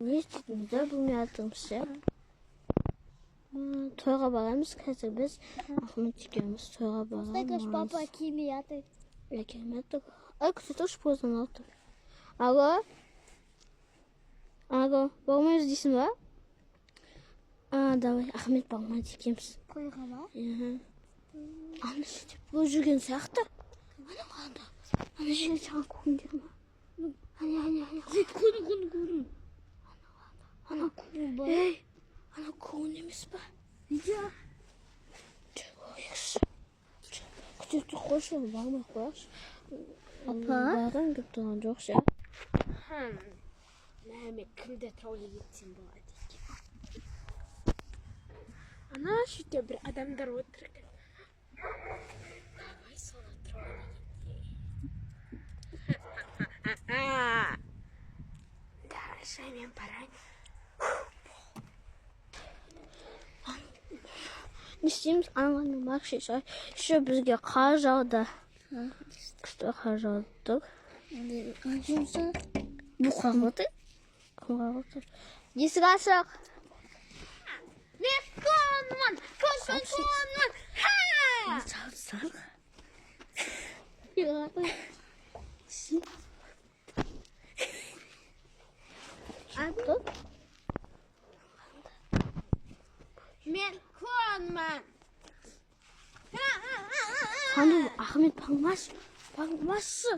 Не істейтінімізді білмей жатырмыз, иә. Тойға барамыз, қазір біз Ахмет екеуміз тойға барамыз. Кстати, папа келмей жатыр. Я келмей жатыр. Ай, күте тұршы поздно алды. Алло? Алло, бармаймыз дейсің ба? Давай, Ахмет бармайды екеуміз. Тойға ма? Ана сөйтіп, бұл жүрген сияқты. Ана қағанда. Ана жерге саған көріндер ма? Ана. Көрін. Ана көрін ба? Ей, ана көрін емес па? Видео? Қойықшы. Күтіп қойшы, бармай қойықшы. Апа? Барған кеп тұрған жоқ ше. Мәме кімді троллей етсем болады екен. Ана шүйте бір адамдар отыр екен. Давай соны троллей етейін. Давай шаймен барайын. Не істейміз? Анғанмен бақшы шай. Еще бізге қар жауды. Күшті қар жауды. Бұл қағылды? Қағылды. Есік ашық. Конман! Салсақ. Мен конман! Санду Ахмет бағмашы.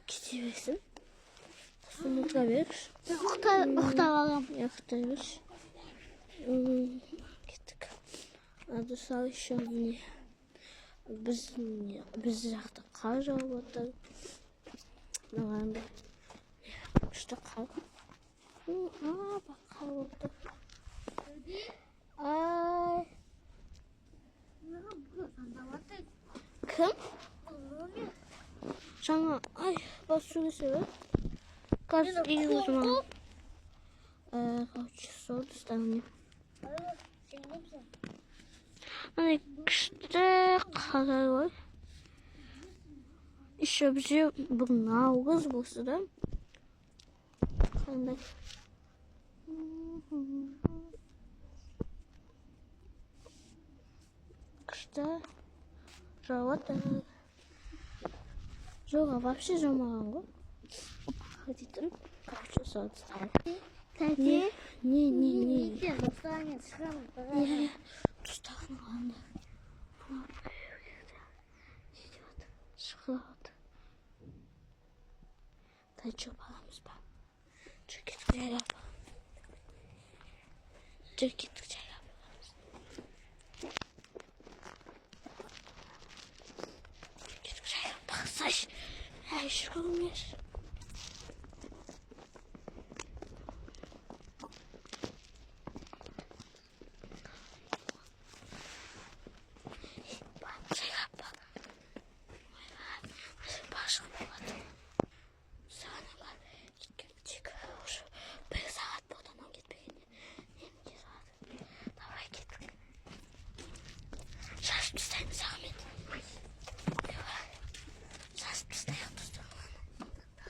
Кете берсін. Соны ұтыға берікші. Ұқта бағам. Яқтай берші. Кеттік. Ады сал еще не. Біз жақта қар жауып отыр. Нағанда. Күшті қар. Бақ қар отыр. Ай. Кім? Жаңа, ай, бас сөйлесе бе? Қазір үй өзіма. Часов доставлю. Ана күшті қарай ғой. Еще бізде бүгін наурыз болсы да. Қандай. Күшті жауады. Жоға, вообще жамаған ғой. Хотите? Короче, соны ставлю. Тәте? Не. Достанет, шығамын. Тұстағын қалында. Шығылады. Дай жүр барамыз ба? Жүр кеттік жайға барамыз. Жүр кеттік жайға барамыз. Жүр кеттік жайға барсаш. Әй, жүргілмеш.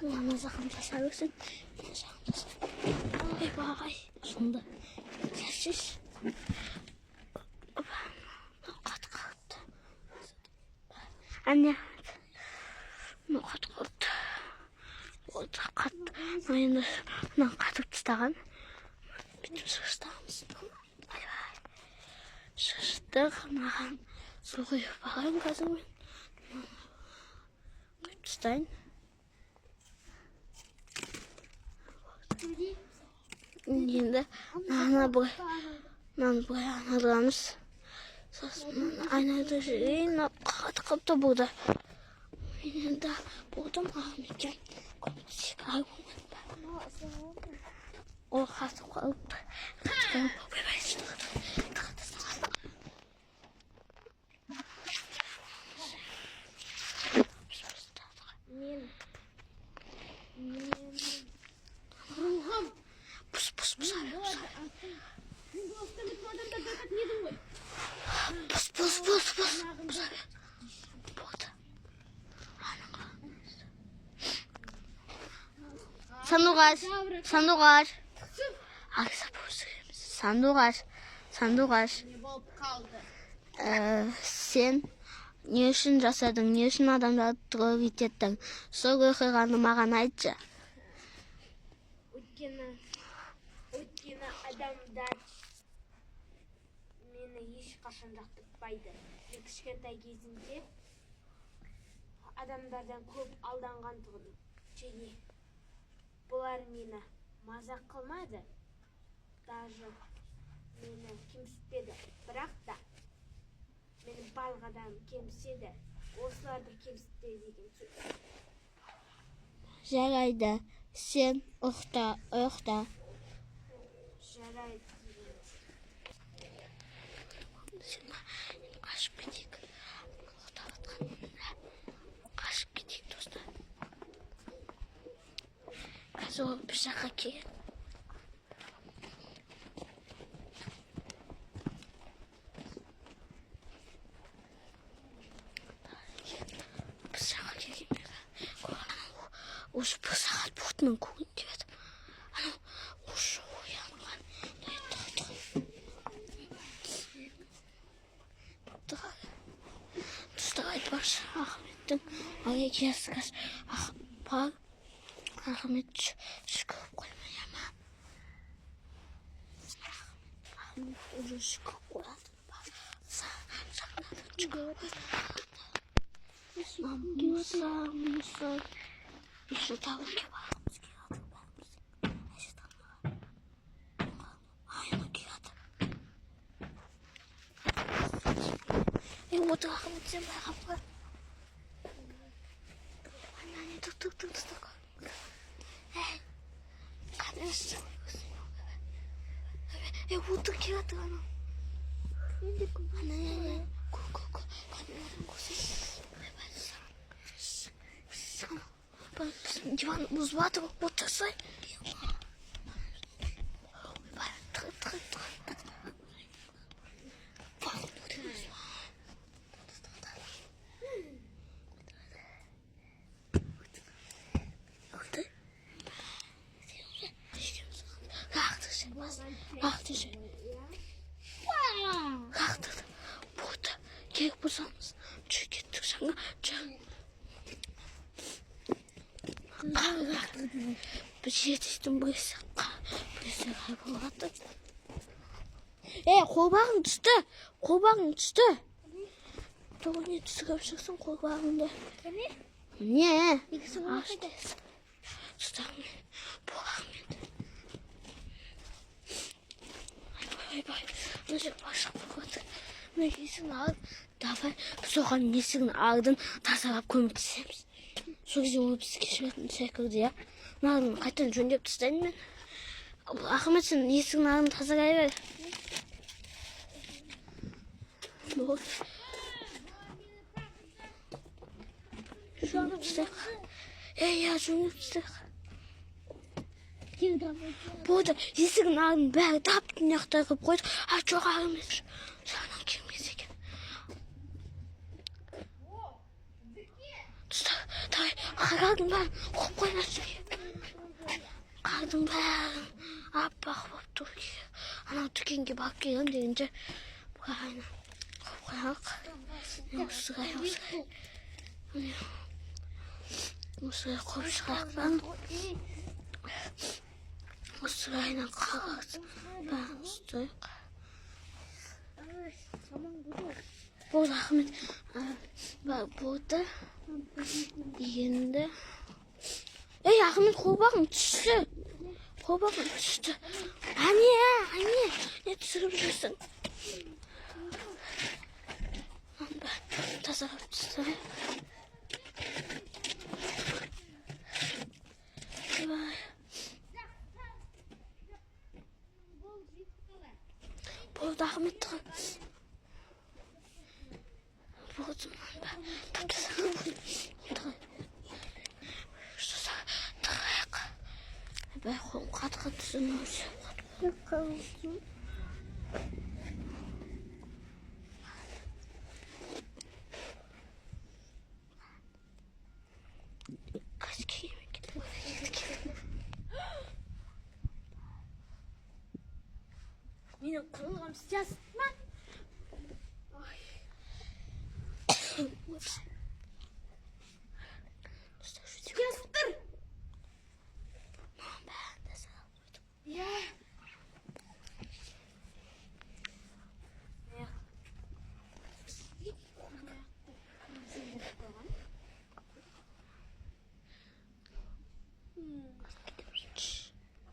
Ана жақын жаса берсін. Ана жақын жаса. Ой, бағай. Сонда. Шашыш. Қатты. Әне. Қатты. Ота қатты. Енді мынан қатып тастаған. Бүйтіп шығыстағымыз. Ай. Шығыстық. Маған су құйып бағайын қазір мен. Құйып тастайын. Енді наны бұғай анадығамыз. Сосын айнайды жүрейін, қағаты қыпты бұғда. Енді бұғдым Ахметкен. Көмітсек айғымен ба. Ол қатып қалыпты. Қатып Сануға Сандуғаш. Сандуғаш. Ne болып kaldı? Сен не үшін жасадың, не үшін адамдарды тығып еттің? Сол оқиғаны маған айтшы. Өйткені адамдар мені ешқашан жақтыртпайды. Мен кішкентай кезімде адамдардан көп алданған тұғым. Және бұлар мені мазақ қылмады. Даже мені кемсітпеді. Бірақ та мені барлық адам кемсітеді. Осыларды кемсітті деген сөз. Жарайды, сен ұйықта. Жарайды деген. Қашып кетейік. Қашып кетейік, достар. Қазір ол бір жаққа келеді. Бір жаққа келген бері. Осы бір сағат бұқтының көңін деп еді. Анау, осы оянған. Достар айтпақшы, Ахметтің ағай кесікас. Ахмет шүкіріп қоймай ма? Ахмет уже шүкіріп қойады. Мұса. Еще тағы кебағымыз келеді. Айны келеді. Вот Ахмет сен байғап қой. Ананы тұқ. Конечно. Вот келеді анау. Ананы диван бұзбады, отырсай. Қақтырды. Болды. Керек болсаңыз, жүр кеттік жаңа. Бір жетістің бұйсы қай болады. Қолбағың түсті. Тоғы не түсіріп шықсын қолбағыңды. Не? Аштайсың. Тұстағын болағымен. Ай. Мына жер ашық болады. Мына есігін алып, давай біз оған есігін алдын тазалап көмектесеміз. Сол кезде ол бізді кешіретін секілді, я. Мынағын қайтадан жөндеп тастайын мен. Ахмет, сен есігін алдын тазалай бер. Болды. Жөндеп тастайық. Жөндеп тастайық. Болды, есігін алдын бәрі тап-тұнияқтай қып қойдық. Жоқ Ахмет, жағынан келмес екен. Давай, қардың бәрін қоп қоймасын. Қардың бәрін аппақ болып тұр. Анау дүкенге барып келем дегенше бұғайына қоп қоймақ. Осығай. Осығай қоп шығайық бәрін. Осығайынан қағаз бәрін ұстайық. Болды, Ахмет. Болды. Енді. Ахмет, қолбағың түсті. Әне, не түсіріп жүрсің? Тазалап түсті. Болды, Ахмет. Болды, Бәй, қолым қатқан түсін өсе. Қазір кейме кетіп. Менің құрылғым сейчас ма? Сейчас тұр. Я.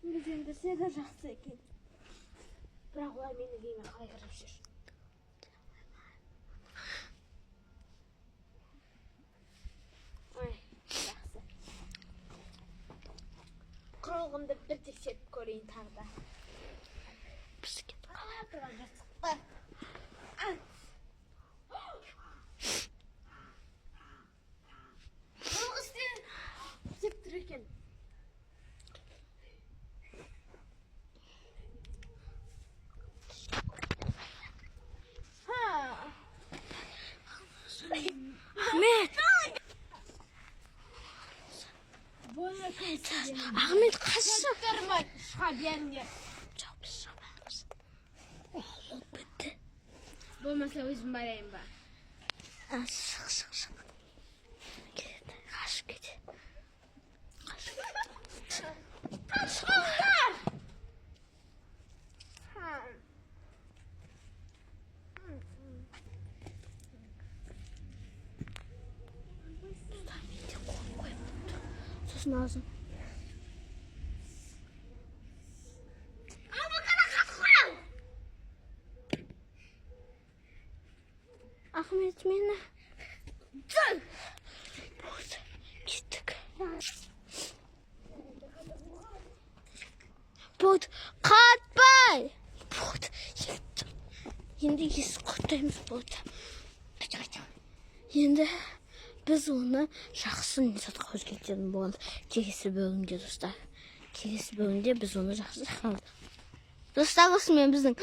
Безендірсе де жақсы екен. Бірақ олар менің үйіме қалай кіріп жүр? Ой, жақсы. Құрылғымды бір тексеріп көрейін тағы да. Қалай тұрған жасықты? Құрылғы істеп тұр екен. Ahmet. Ahmet kaçsın. Шыға беріңдер. Жоқ, біз шығамыз. Ол бітті. Болмаса өзім барайын ба? Шық. Кетеді, қашып кетеді. Қашқандар! Сосын азым. Ahmet meni. Болды, кеттік. Болды, қатпай. Болды, еттім. Енді есік құттаймыз болды. Енді біз оны жақсы сатқа өзгертетін болған келесі бөлімде, достар. Келесі бөлімде біз оны жақсы сатқанбыз. Достар, осымен біздің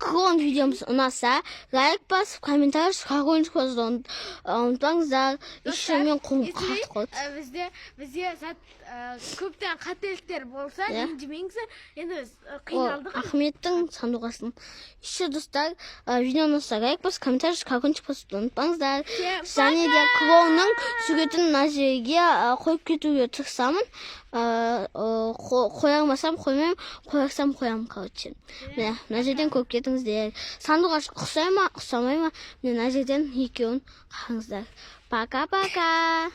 клон видеомыз ұнаса, лайк басып, комментарий шығарғанды ұмытпаңыздар. Еще мен қолым қатты қойды. Бізде көптен қателіктер болса, ренжімеңіздер. Енді біз қиналдық. Ахметтің сандуғасын. Еще достар, видеоны ұнаса, лайк басып, комментарий шығарғанды ұмытпаңыздар. Және де клонның суретін мына жерге қойып кетуге тырысамын. Қоямасам қоймаймын, қоярсам қоямын, короче. Мына жерден көріп кетіңіздер. Сандуғаш ұқсай ма, ұқсамай ма? Мына жерден екеуін қараңыздар. Пока-пока.